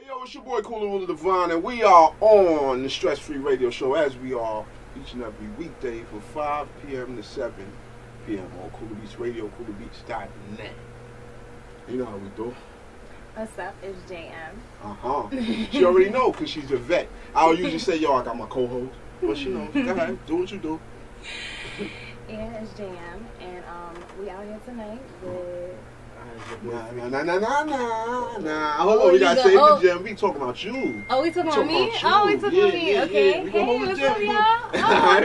Yo, it's your boy Cooler Ruler Divine, and we are on the Stress Free Radio Show as we are each and every weekday from 5 p.m. to 7 p.m. on Cooler Beats Radio, coolerbeats.net. You know how we do. What's up? It's JM. She already know because she's a vet. I would usually say, yo, I got my co-host, but she knows. Go ahead, do what you do. Yeah, it's JM, and we out here tonight with... Nah. Hold on, we gotta save the gym. We talking about you. Oh, we talking about me? Oh, we talking about me. Okay. We Hey, hold what's the up, gym, y'all? Oh,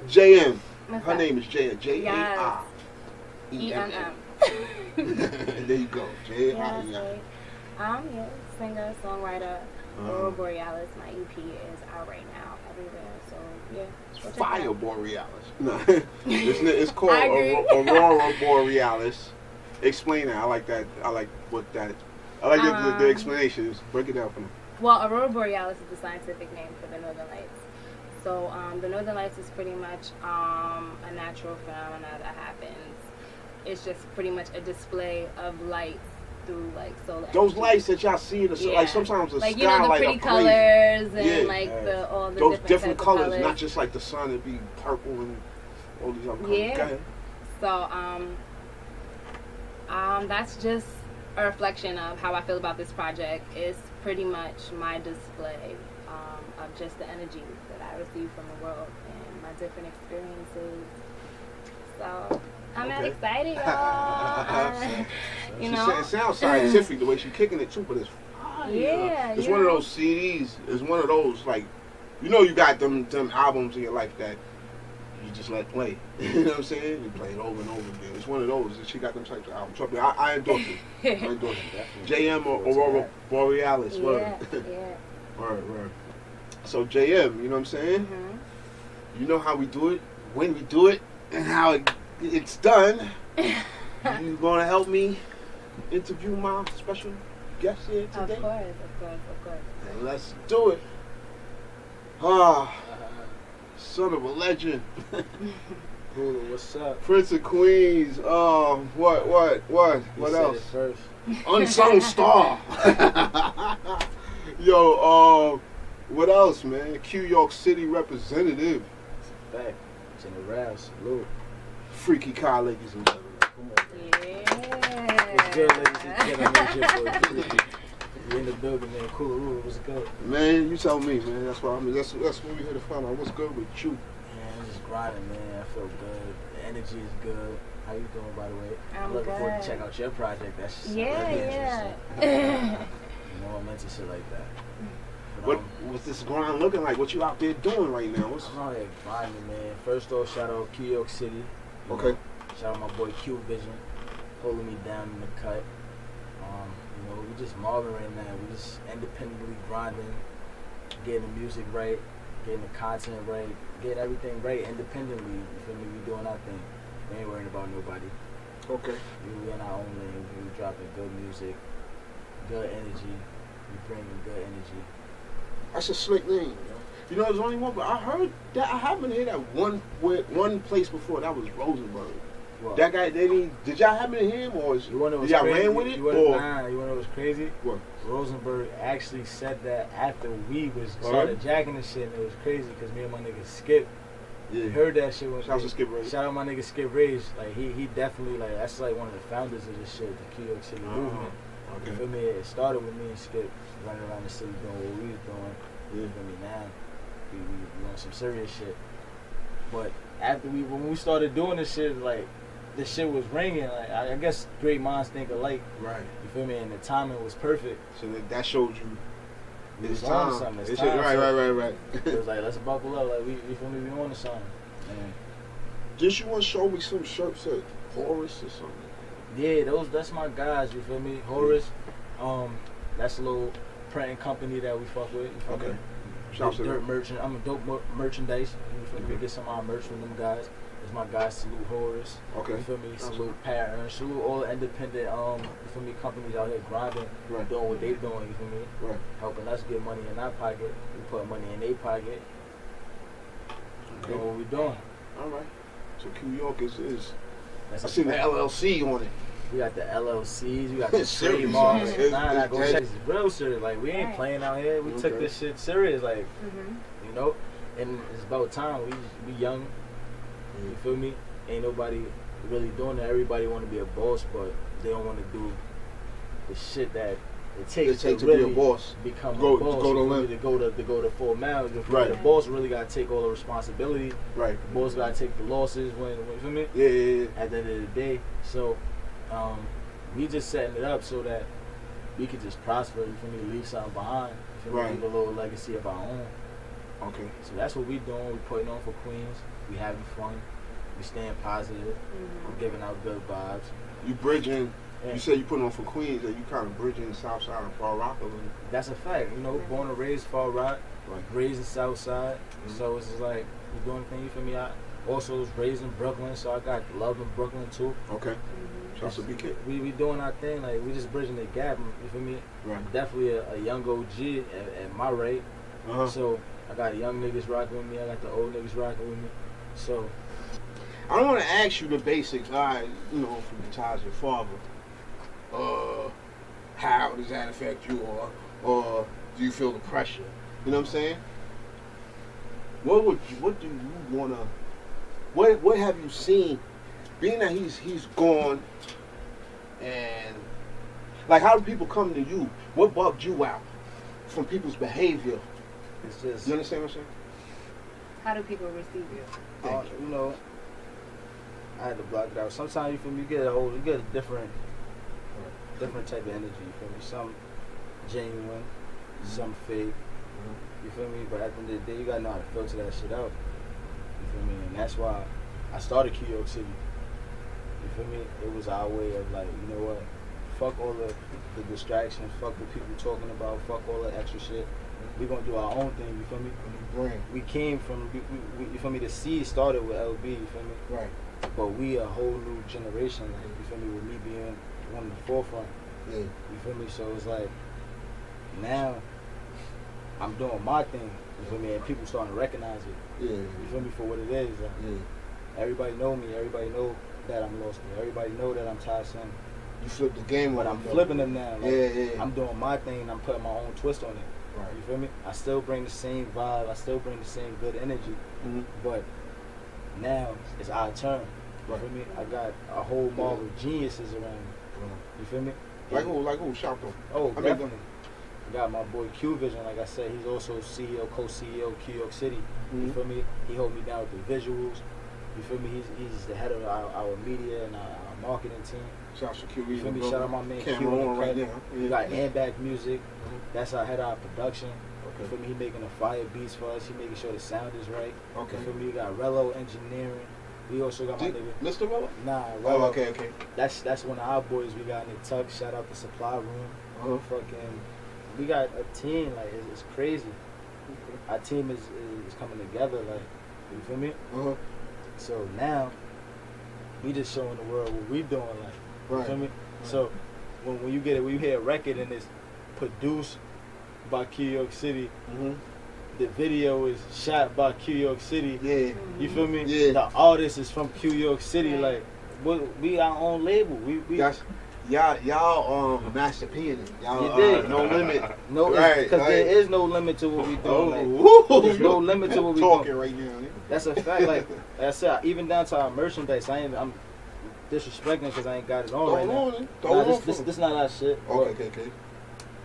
JM. What's Her up? name is J-A-I-E-M-M. There you go. J-A-I-E-M. Yes, I'm singer, songwriter. Aurora Borealis. My EP is out right now everywhere. So yeah. Fire Borealis. No, it's called Aurora Borealis. Explain that. I like that. I like what that. I like the explanation. Break it down for me. Well, Aurora Borealis is the scientific name for the Northern Lights. So the Northern Lights is pretty much a natural phenomena that happens. It's just pretty much a display of lights through like solar Those energy. lights that y'all see in the like sometimes the like, sky you know, the light pretty up colors crazy. and like all the those different types of colors, not just like the sun. It'd be purple and all these other colors. Yeah. Go ahead. So that's just a reflection of how I feel about this project. It's pretty much my display of just the energy that I receive from the world and my different experiences. So I'm not excited, y'all. You know, It sounds scientific the way she's kicking it too, but it's fire. Yeah, It's one of those CDs. It's one of those like, you know, you got them albums in your life that you just let play. You know what I'm saying? You play it over and over again. It's one of those. And she got them types of albums. Trust me, I endorse it. I endorse it. JM or Aurora Borealis. Word. Yeah. Word. So JM, you know what I'm saying? Mm-hmm. You know how we do it, when we do it, and how it's done. You gonna help me interview my special guest here today? Of course. Let's do it. Son of a legend. What's up? Prince of Queens. What else? First. Unsung star. Yo, what else, man? Q York City representative. Back. It's in the round. Salute. Freaky Kah, ladies and gentlemen. Come on, man. Yeah. What's good, ladies and gentlemen? We in the building, man. Cooler Ruler. What's good? Man, you tell me, man. That's what That's what we here to find out. What's good with you? Man, I'm just grinding, man. I feel good. The energy is good. How you doing, by the way? I'm looking forward good. to check out your project. That's just Yeah. You know, I'm into shit like that. But, What's this grind looking like? What you out there doing right now? I'm out here grinding, man. First off, shout out Q York City. You Okay. know, shout out my boy Q Vision, holding me down in the cut. You know, we just mobbing right now. We just independently grinding, getting the music right, getting the content right, getting everything right independently. You feel me? We doing our thing. We ain't worrying about nobody. Okay. We in our own lane. We dropping good music, good energy. We bringing good energy. That's a slick name. You know, there's only one, but I heard that I haven't heard that one place before. That was Rosenberg. What? That guy, did y'all happen to hear him, or You wanna know did y'all what's crazy? ran with it? You wanna know what's crazy? What? Rosenberg actually said that after we was All started right. jacking the shit, and it was crazy because me and my nigga Skip heard that shit. When Shout out to Skip Rage. Shout out my nigga Skip Rage. Like he definitely like that's like one of the founders of this shit, the Q York City movement. Okay. You feel me? It started with me and Skip running around the city doing what we was doing. You feel me? Now we on some serious shit. But after when we started doing this shit, like the shit was ringing. Like I guess great minds think alike. Right. You feel me? And the timing was perfect. So that showed you We it's was on to time. something. It's It's time. right. It was like, let's buckle up. Like, you feel me? We on to something. And Did you want to show me some shirts at Horace or something? yeah, that's my guys. You feel me? Horace. That's a little printing company that we fuck with. You feel me? Shout out to Dirt them. merchant. I'm a dope merchandise. You feel me? We get some of our merch from them guys. It's my guys. Salute Horace. Okay. You feel me? Salute Pat Ernst. Salute all the independent. You feel me? Companies out here grinding, Right. doing what they doing. You feel me? Right. Helping us get money in our pocket. We put money in their pocket. Doing what we doing. All right. So Q York is That's I a seen the fact. LLC on it. We got the LLCs, we got the Serious, trademarks. man. Nah, go It's check. It's real serious. Like, we ain't Right. playing out here. We took Okay. this shit serious. Like, Mhm. you know? And it's about time. We young. You feel me? Ain't nobody really doing it. Everybody want to be a boss, but they don't want to do the shit that it takes to really be a boss. become Go- a boss. to go to you feel me? limb. to go to full miles. Right. The boss really got to take all the responsibility. Right. The boss got to take the losses when you feel me? Yeah. At the end of the day. So, we just setting it up so that we could just prosper. You feel me? Leave something behind. You feel me? Right. Leave a little legacy of our own. Okay. So that's what we doing. We putting on for Queens. We having fun. We staying positive. Mhm. We giving out good vibes. You bridging. Yeah. You say you putting on for Queens, and you kind of bridging South Side and Far Rock a little. That's a fact. You know, born and raised Far Rock, Right. raised in South Side. Mhm. So it's just like we doing things for me. I also was raised in Brooklyn, so I got love in Brooklyn too. Okay. Mhm. That's a big kid. We doing our thing. Like, we just bridging the gap. You feel me? Right. Definitely a young OG at my rate. Uh-huh. So I got young niggas rocking with me. I got the old niggas rocking with me. So I don't want to ask you the basics. All right, you know, from the ties of your father. How does that affect you, or do you feel the pressure? You know what I'm saying? What do you wanna? What have you seen? Being that he's gone, and like, how do people come to you? What bugged you out from people's behavior? it's just You understand what I'm saying? How do people receive you? Thank you know, I had to block it out. Sometimes you feel me, you get a different type of energy. You feel me? Some genuine, some fake. You feel me? But at the end of the day, you gotta know how to filter that shit out. You feel me? And that's why I started New York City. You feel me? It was our way of like, you know what? Fuck all the distractions. Fuck what people talking about. Fuck all the extra shit. We gonna do our own thing. You feel me? Brand. We came from, you feel me? The seed started with LB. You feel me? Right. But we a whole new generation. Like, you feel me? With me being one of the forefront. Yeah. You feel me? So it's like now I'm doing my thing. You feel me? And people starting to recognize it. Yeah. You feel me for what it is. Like, Yeah. everybody know me. Everybody know that I'm Lost. Everybody know that I'm Tyson. You flipped the game, But on I'm them, flipping though. them now. Like, Yeah. I'm doing my thing and I'm putting my own twist on it. Right. You feel me? I still bring the same vibe. I still bring the same good energy. Mhm. But now it's our turn. You Right. feel me? I got a whole mob of geniuses around me. You feel me? Like who? Shout them. Oh, I mean, definitely. I got my boy Q Vision, like I said, he's also CEO, co-CEO New York City. You Mhm. feel me? He hold me down with the visuals. You feel me? He's the head of our media and our marketing team. Shout to Q. You feel me? Shout out my man Q Camera in on the right cut. now. We got Handback Music. That's our head of our production. Okay. You feel me? He making the fire beats for us. He making sure the sound is right. Okay. You feel me? We got Rello Engineering. We also got my nigga. Mr. Roller? Nah, Oh, Rello. okay. That's one of our boys we got in the tuck. Shout out the supply room. Uh-huh. Fucking, we got a team, like, it's crazy. Our team is coming together, like, you feel me? Uh-huh. So now, we just showing the world what we doing, like, you Right. feel me? So when you hear a record and it's produced by New York City, Mm-hmm. the video is shot by New York City. Yeah. You feel me? Yeah. The artist is from New York City, Right. like, we our own label. We That's y'all Master P in it. Y'all You dig? No Limit. no, Right, because right. there is no limit to what we do. Like, Oh, there's no limit to what we talking doing. right now. Nigga. That's a fact. Like I said, even down to our merchandise, I'm disrespecting because I ain't got it on Throw right it now. on. Throw Nah, it on. this not our shit. Okay.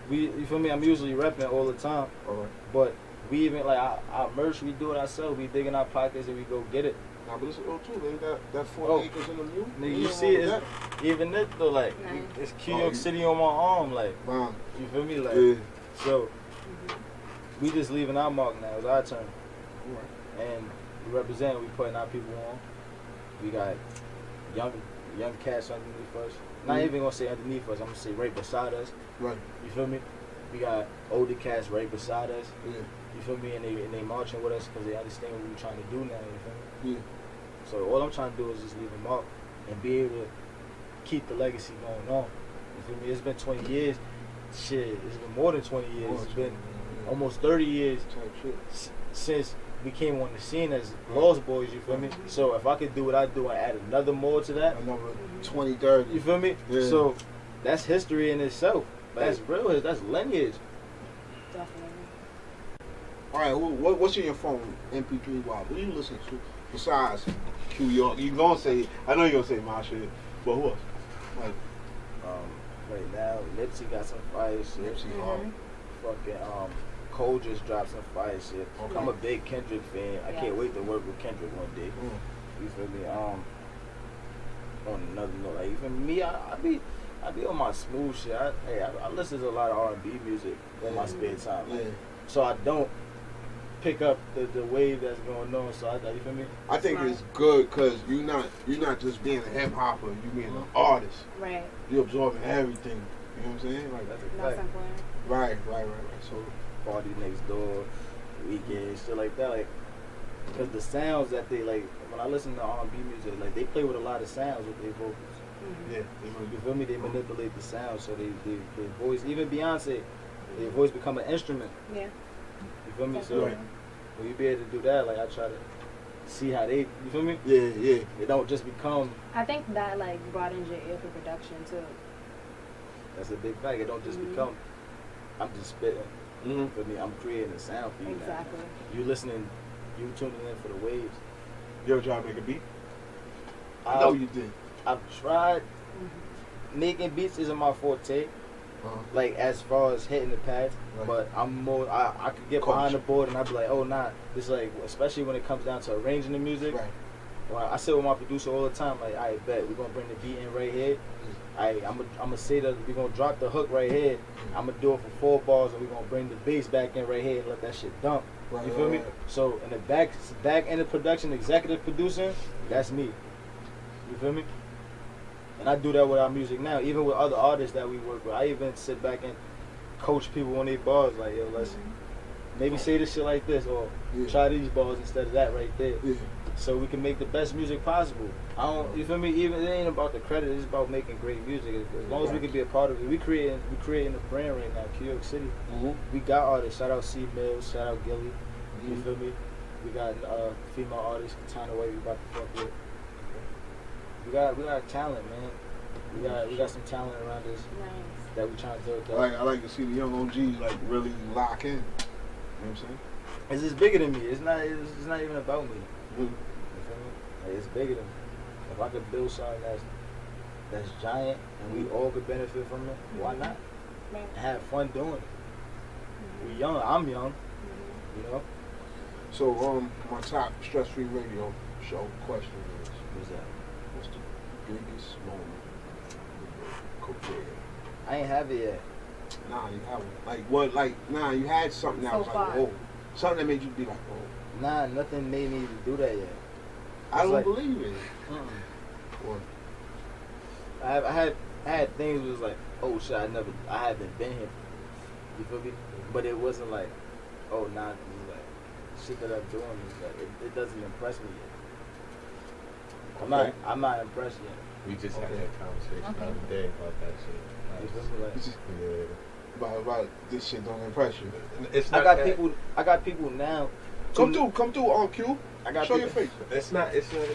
You feel me? I'm usually repping all the time, All right. but we even like our merch, we do it ourselves. We dig in our pockets and we go get it. Nah, but it's old too. They got that 4 Oh. acres in the mule. Nigga, you see it? Even it though, like Nice. it's New Oh, York you- City on my arm, like Wow. you feel me? Like Yeah. so, we just leaving our mark now. It's our turn. All right. And we represent, we putting our people on. We got young cats underneath us. Not Mhm. even gonna say underneath us, I'm gonna say right beside us. Right. You feel me? We got older cats right beside us. Yeah. You feel me? And they marching with us because they understand what we're trying to do now. You feel me? Yeah. So all I'm trying to do is just leave a mark and be able to keep the legacy going on. You feel me? It's been 20 years. Shit, it's been more than 20 years. It's been almost 30 years Type shit. since we came on the scene as Lost Boys, you feel me? So if I could do what I do and add another more to that, another 20, 30. you feel me? Yeah. So that's history in itself. That's real. That's lineage. Definitely. All right, what's in your phone? MP3 wise. What do you listen to besides Q York? You gonna say? I know you gonna say my shit, but who else? Like, Right now, Nipsey got some fire shit. Nipsey hard. Fucking Cole just dropped some fire shit. Okay. I'm a big Kendrick fan. I can't wait to work with Kendrick one day. You feel me? On another note, like, you feel me? I be on my smooth shit. I listen to a lot of R&B music in my spare time. Like, so I don't pick up the wave that's going on. So you feel me? I think it's good because you're not just being a hip hopper. You being an artist. Right. You're absorbing everything. You know what I'm saying? Like That's a That's fact. important. right. So Party Next Door, Weekend, shit like that. Like, because the sounds that they like, when I listen to R&B music, like they play with a lot of sounds with their vocals. yeah, You feel me? They manipulate the sound, so they voice. Even Beyonce, their voice become an instrument. Yeah. You feel me? So Right. when you be able to do that, like I try to see how they. You feel me? yeah. It don't just become. I think that like broadens your ear for production too. That's a big fact. It don't just become. I'm just spitting. Mm-hmm. For me, I'm creating a sound for you. Exactly. Now. You listening, you tuning in for the waves. You ever try to make a beat? I know you did. I've tried. Making beats isn't my forte. Like as far as hitting the pads, Right. but I'm more. I could get behind the board and I'd be like, oh nah, this like especially when it comes down to arranging the music. Right. Well, I sit with my producer all the time. Like, I bet we're gonna bring the beat in right here. I'm gonna say that we're gonna drop the hook right here. I'm gonna do it for 4 bars and we're gonna bring the bass back in right here and let that shit dump. Right, You feel me? right. So in the back end of production, executive producing, that's me. You feel me? And I do that with our music now, even with other artists that we work with. I even sit back and coach people on their bars, like, yo, let's maybe say this shit like this, or try these bars instead of that right there. Yeah. So we can make the best music possible. You feel me? Even it ain't about the credit, it's about making great music. As long as we can be a part of it. We creating a brand right now, New York City. We got artists. Shout out C Mills, shout out Gilly. You feel me? We got female artists, Katana White, we about to fuck with. We got talent, man. We got some talent around us Nice. that we trying to build up. I like to see the young OGs like really lock in. You know what I'm saying? It's just bigger than me. It's not even about me. Mm-hmm. You feel me? Like, it's bigger than me. If I could build something that's giant and we all could benefit from it, why not? Right. And have fun doing it. We young. I'm young. You know. So my top stress-free radio show question is, What's that? what's the biggest moment in your career? I ain't have it yet. Nah, you haven't. Like what? Like nah, you had something that So was like, far. oh, something that made you be like, oh. Nah, nothing made me do that yet. I don't like- believe it. What? I had things was like, oh shit, I haven't been here. You feel me? But it wasn't like, oh nah, this is like shit that I'm doing is like it doesn't impress me yet. Okay. I'm not impressed yet. We just had that conversation the other day about that shit. You feel me? Like, Yeah. About this shit don't impress you. It's I not got that- people. I got people now. Come through on Q. I got Show people, your face. It's not. It's a.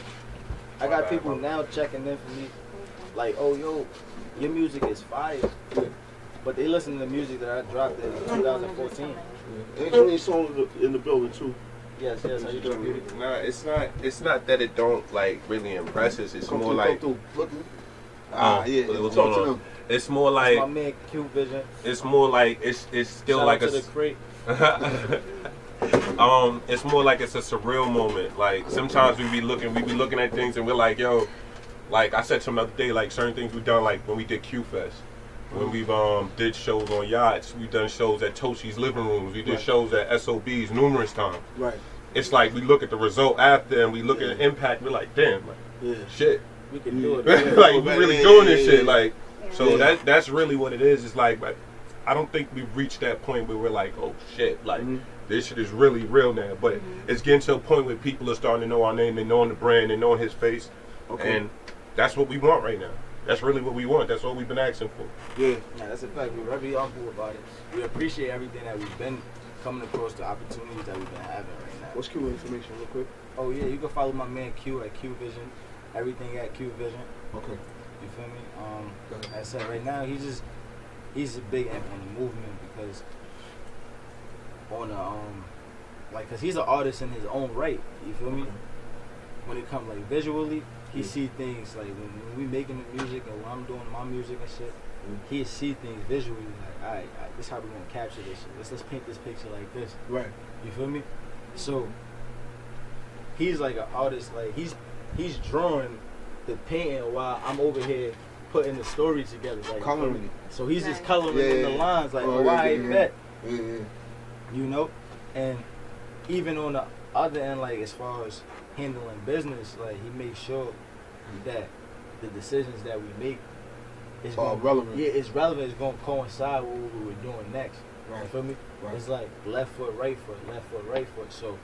I got people now checking in for me. Like, oh yo, your music is fire. But they listen to the music that I dropped in 2014. Ain't too many songs in the building too. Yes, how you doing, beauty? Nah, it's not. It's not that it don't like really impress us. It's Come more through, like. come through. Look. Yeah, what's going on? It's more That's like. my man Q Vision. It's more like it's still Shout like out a. to the crate. It's more like it's a surreal moment. Like sometimes we be looking at things and we're like, yo, like I said some other day, like certain things we done, like when we did Q Fest, when we've did shows on yachts, we done shows at Toshi's living rooms, we did shows at SOBs numerous times. Right. It's like we look at the result after and we look at the impact, we're like, damn, like shit. We can do it. Like we really doing this shit. Like Yeah. so that's really what it is. It's like I don't think we've reached that point where we're like, oh shit, like this shit is really real now. But it's getting to a point where people are starting to know our name, they knowing the brand, they knowing his face. Okay. And that's what we want right now. That's really what we want. That's what we've been asking for. Yeah. Yeah, that's a fact. We're very humble about it. We appreciate everything that we've been coming across, the opportunities that we've been having right now. What's Q information, real quick? Oh yeah, you can follow my man Q at Q Vision. Everything at Q Vision. Okay. You feel me? Like I said, right now he's a big imp on the movement because on the cause he's an artist in his own right. You feel me? When it comes like visually, he see things like when we making the music and when I'm doing my music and shit, he see things visually like, alright, this is how we gonna capture this shit. Let's paint this picture like this. Right. You feel me? So he's like an artist, like he's drawing the painting while I'm over here putting the story together. Like Coloring it. So he's just coloring in the lines like, I bet. You know? And even on the other end, like as far as handling business, like he makes sure that the decisions that we make is relevant. Yeah, it's relevant. It's gonna coincide with what we were doing next. Right. You feel me? Right. It's like left foot, right foot, left foot, right foot. So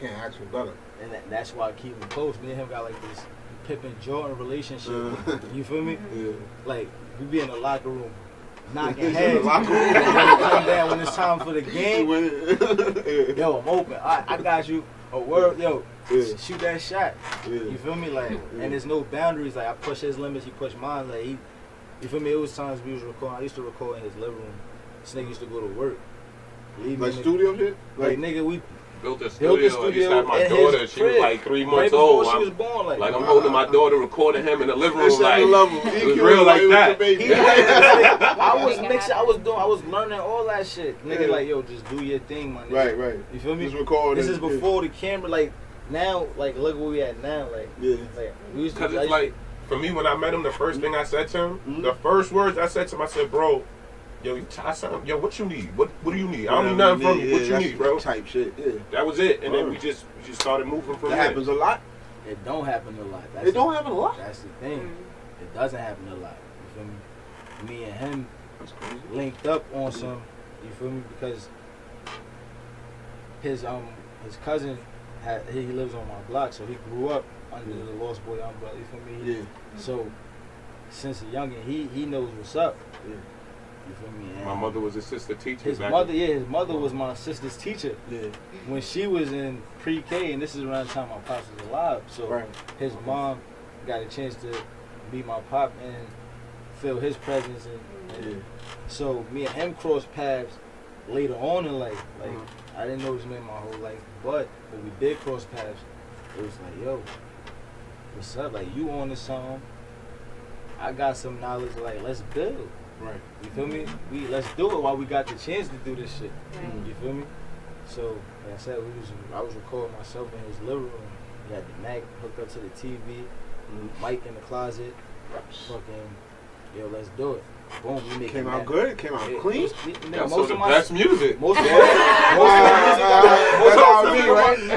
can't ask for better. And that's why I keep him close. Me and him got like this Pippen Jordan relationship. You feel me? Yeah. Like we be in the locker room, knocking In heads. the locker room. When it come down, when it's time for the game. Yo, I'm open. I got you. A word, yo. Shoot that shot. You feel me? Like, and there's no boundaries. Like I push his limits, he push mine. Like you feel me? It was times we was recording. I used to record in his living room. This nigga used to go to work. Like studio shit? Like nigga, we built a studio. I used to have my daughter. She was like 3 months old. She was born. Like I'm holding my daughter, recording him in the living room. Like it was real like that. I was learning all that shit. Nigga, like yo, just do your thing, my nigga. Right. You feel me? Just record. This is before the camera. Like now, like look where we at now. Like like we used to. Because it's like for me when I met him, the first thing I said to him, the first words I said to him, I said, bro. Yo, I said, yo, what you need? What do you need? I don't need nothing from you. What you need, bro? Type shit. Yeah. That was it, and then we just started moving from there. That happens a lot. It don't happen a lot. It don't happen a lot. That's the thing. It doesn't happen a lot. You feel me? Me and him linked up on some. You feel me? Because his cousin he lives on my block, so he grew up under the Lost Boy umbrella. You feel me? Yeah. So since a youngin, he knows what's up. Yeah. You feel me? And my mother was his sister teacher. His mother was my sister's teacher. Yeah. When she was in pre-K, and this is around the time my pops was alive. So his mom got a chance to meet my pop and feel his presence. And so me and him crossed paths later on in life. Like I didn't know his name my whole life, but when we did cross paths, it was like, yo, what's up? Like you on to something? I got some knowledge. Like let's build. Right. You feel me? Let's do it while we got the chance to do this shit. Right. You feel me? So, like I said, I was recording myself in his living room. He had the Mac hooked up to the TV, mic in the closet. Fucking, yo, let's do it. Boom, we came out good. Came out clean. That's most of my best music. Most of my music.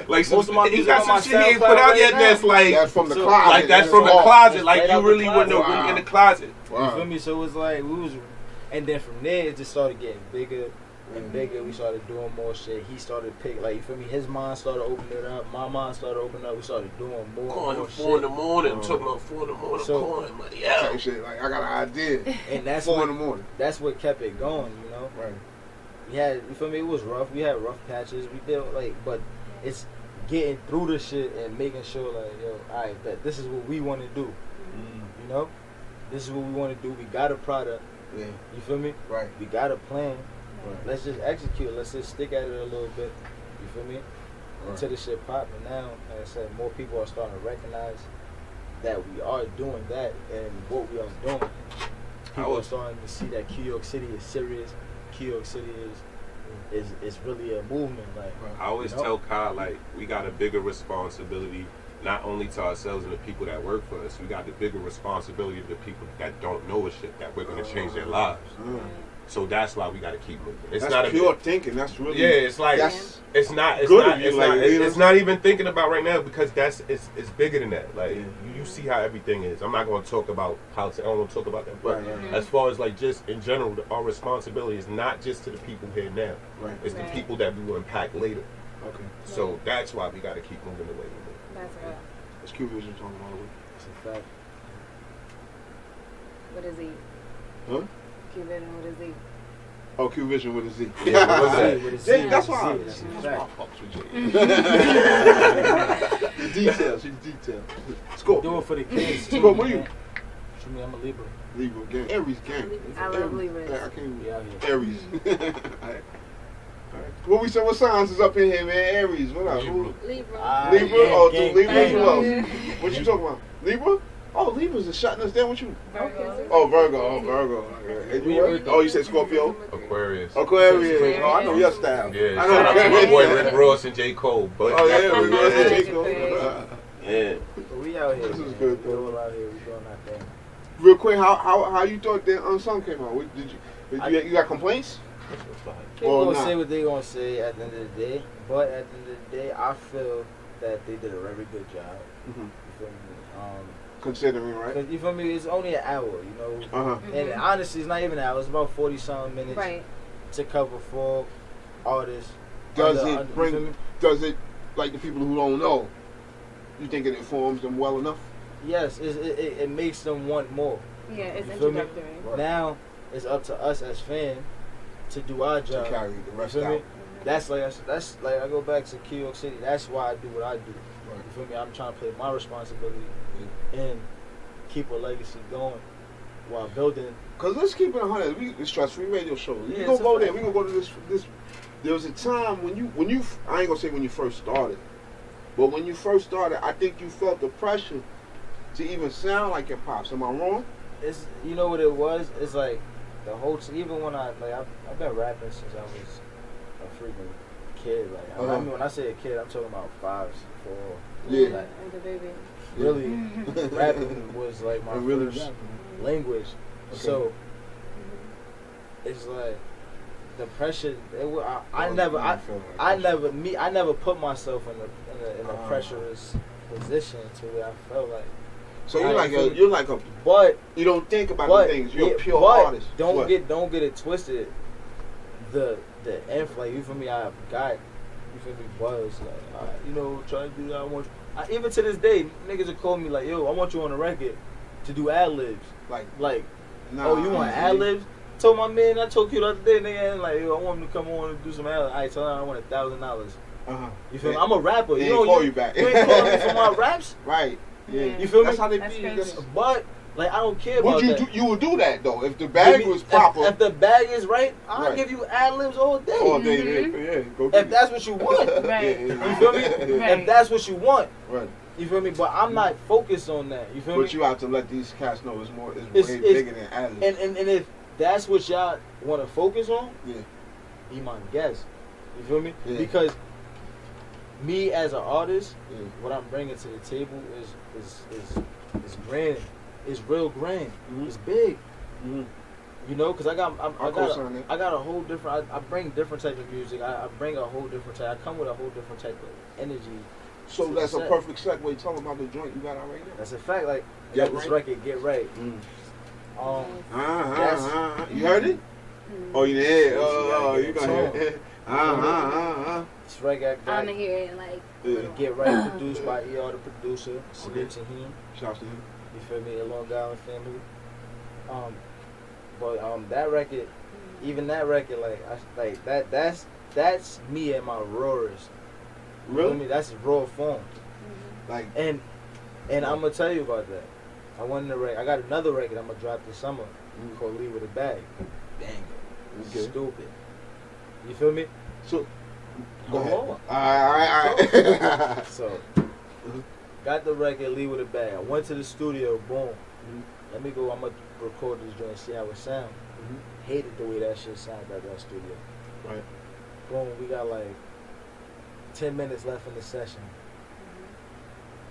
Like most of my music got some shit he ain't put out yet. That's from the closet. Like that's from the closet. Like you really wouldn't know really in the closet. You feel me? So it was like we was, and then from there it just started getting bigger and bigger. We started doing more shit. He started picking, like you feel me? His mind started opening up. My mind started opening up. We started doing more. Calling 4 in the morning. Talking about 4 in the morning. Calling money out. Shit. Like I got an idea. And that's 4 in the morning. That's what kept it going. You know. Right. We had, you feel me? It was rough. We had rough patches. We did but it's getting through the shit and making sure like, yo, alright, bet this is what we want to do. You know, this is what we want to do. We got a product. Yeah. You feel me? Right. We got a plan. Right. Let's just execute. Let's just stick at it a little bit. You feel me? Right. Until the shit pop. And now, like I said, more people are starting to recognize that we are doing that and what we are doing. People are starting to see that New York City is serious. New York City is really a movement. Like I always tell Kah, like we got a bigger responsibility, not only to ourselves and the people that work for us. We got the bigger responsibility to the people that don't know a shit that we're gonna change their lives. So that's why we got to keep moving. It's that's not pure thinking. That's really it's like it's not even thinking about right now because it's bigger than that. Like you see how everything is. I'm not going to talk about politics. I don't want to talk about that. But as far as like just in general, our responsibility is not just to the people here now. Right. It's the people that we will impact later. Okay. So that's why we got to keep moving the way we move. That's right. It's Q Vision talking all the way. It's a fact. What is he? Huh? Q Vision, what is he? Oh, Q Vision with a Z. Yeah, what was that? With a Z, Jay, that's with a why Z, that's a I fact. fucks with Jay. Details, she's detailed. Score. Do it for the kids. Score, what are you? What you mean? I'm a Libra. Libra gang. Aries gang. I love Libras. I can't We out here. Aries. Alright. What we say? What signs is up in here, man? Aries. What up? Who? Libra. Libra? gang, Oh, gang, Libra. gang. Who else? What you talking about? Libra? Oh, Libras are shutting us down with you. Virgo. Oh, Virgo. Oh, Virgo. And you what? Oh, you said Scorpio? Aquarius. Aquarius. Oh, I know your style. Yeah, I shout out to my know. boy Rick Ross and J. Cole. But Oh, yeah. Rick Ross and J. Yeah. Cole. yeah. But we out here. This is man. good, We though. all out here. We doing our thing. Real quick, how you thought that Unsung came out? Did you got complaints? People Or gonna not? say what they gonna say at the end of the day, but at the end of the day, I feel that they did a very good job. Mm-hmm. You feel me? Considering, right? 'Cause you feel me? It's only an hour, you know. Uh-huh. And honestly, it's not even an hour. It's about 40-something minutes Right. to cover 4 artists. Does Under- it you feel bring? me? Does it, like the people who don't know? You think it informs them well enough? Yes, it makes them want more. Yeah, it's You feel me? introductory. Now it's up to us as fans to do our To job. carry the rest You feel out. me? That's like I go back to New York City. That's why I do what I do. Right. You feel me? I'm trying to play my responsibility and keep a legacy going while building. Cause let's keep it 100. It's stress-free radio show. We Yeah, gonna it's a go there. fact. We gonna go to this. There was a time when you. I ain't gonna say when you first started, but when you first started, I think you felt the pressure to even sound like your pops. Am I wrong? It's you know what it was. It's like the whole even when I've been rapping since I was a freaking kid. Like I mean, when I say a kid, I'm talking about 5, 4. Yeah. Like, And the baby. really, rapping was like my Really first rapping. language. Okay. So it's like the pressure. I never put myself in a pressurous position to where I felt like. So I feel- you're like a. But You don't think about but the things. You're a yeah, pure but artist. Don't What? get it twisted. The like you feel me? I've got you feel me? Buzz like you know trying to do that. Even to this day, niggas will call me like, yo, I want you on the record to do ad libs. Like, Nah, oh, you want ad libs? Told my man, I told you the other day, nigga, and like, yo, I want him to come on and do some ad libs. I told him I want $1,000. Uh-huh. You feel me? I'm a rapper. They You ain't know, call you back. You ain't calling me for my raps. Right. Yeah. You feel me? That's how they That's be. crazy. But like, I don't care Would about you that. do? You would do that though if the bag was proper. If the bag is right, I'll Right. give you ad libs all day. All day, yeah. Go get If that's what you want. Right. You feel me? Right. If that's what you want. Right. You feel me? But I'm not focused on that. You feel But me? you have to let these cats know it's way It's- bigger than ad libs. And if that's what y'all want to focus on, Yeah. be my guest. You feel me? Yeah. Because me as an artist, Yeah. what I'm bringing to the table is grand. It's real grand. Mhm. It's big. Mm-hmm. You know, because I I'll co-sign that. got a whole different. I bring different type of music. I bring a whole different type. I come with a whole different type of energy. So to that's the a set. perfect segue. Tell them about the joint you got out right now. That's a fact. Like Get got this Right? record, Get Right. Yes. You heard it? Oh, you did? Oh, Yeah, you gonna hear it? This record I'm got hear it like. Yeah. Get Right, produced by ER, the producer. Salute to him. Shouts to him. You feel me? A Long Island family. But that record, even that record, that's me at my rawest. You feel Really? me? That's raw form. Like, And I'm gonna tell you about that. I wanted to I got another record I'm gonna drop this summer called Leave with a Bag. Bang. okay. Stupid. You feel me? So, go ahead. on. All right. So, got the record, Leave with a Bag. I went to the studio, boom. Let me go, I'm gonna record this joint and see how it sound. Hated the way that shit sounded at that studio. Right. Boom, we got like 10 minutes left in the session.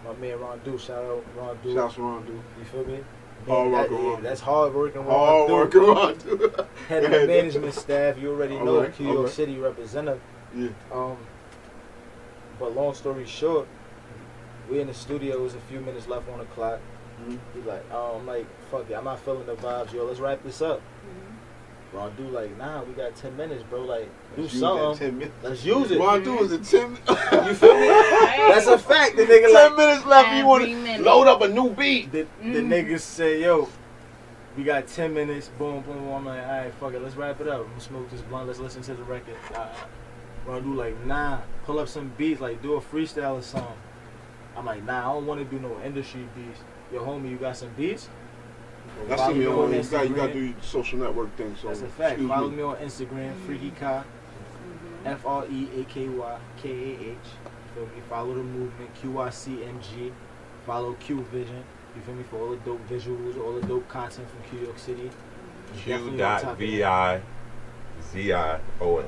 My man Ron Du, shout out Ron Du. Shouts to Ron, dude. You feel me? Hard Man, working Ron. that's hard working Ron Hard Du. working Ron, dude. Head of the management staff, you already know, Alright, New York alright. City representative. Yeah. But long story short, we in the studio, it was a few minutes left on the clock. Mhm. He's like, I'm like, fuck it, I'm not feeling the vibes, yo, let's wrap this up. Ron Du like, nah, we got 10 minutes, bro, like, do Let's use that something. 10 minutes. Let's use it. Ron Du is a 10 You feel me? That's a fact. The nigga 10 like, minutes left. You want Every to minute. load up a new beat. the niggas say, yo, We got 10 minutes. Boom, boom, boom. I'm like, all right, fuck it. Let's wrap it up. I'm gonna smoke this blunt. Let's listen to the record. We're gonna do like, nah, pull up some beats, like do a freestyle or something. I'm like, nah, I don't want to do no industry beats. Yo, homie, you got some beats? That's Follow me me on on you got to Instagram. do your social network thing. So That's a fact. excuse Follow me. me on Instagram, Freaky Kah, FreakyKah. Feel me? Follow the movement, QICMG. Follow Q Vision. You feel me? For all the dope visuals, all the dope content from Q York City. Definitely on top of that. Q.VIZION.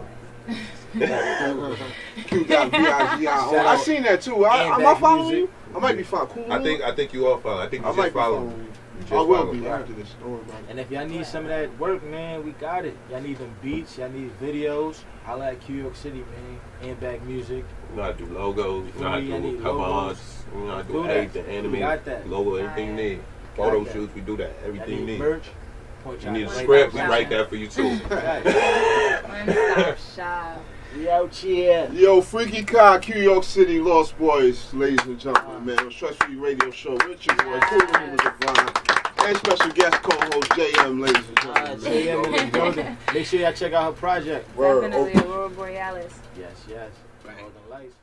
Q.VIZION. I seen that too. Am I following you? I might be following. Cool. I think you are following. I think you I might just be following. following. You just I will follow. be after this. Don't worry about it. And if y'all need some of that work, man, we got it. Y'all need them beats, y'all need videos. I like Q York City, man. And back music. You know how to do logos. You know how to I do need cover logos. arts. You know how to Do do that. everything. We Anime, got that. logo, everything you need. Got Photo that. shoots, we do that. Y'all Everything you need need. merch. Point You y'all need a right script, we now. write that for you too. One-stop shop. We out here. Yo, Freaky Kah, Q York City, Lost Boys, ladies and gentlemen, man. On Stress Free Radio Show with your boy, Cool Members of Divine, and special guest co-host JM, ladies and gentlemen. JM in the building. Make sure y'all check out her project. Word. Definitely Aurora Borealis. Yes, yes. Northern Lights.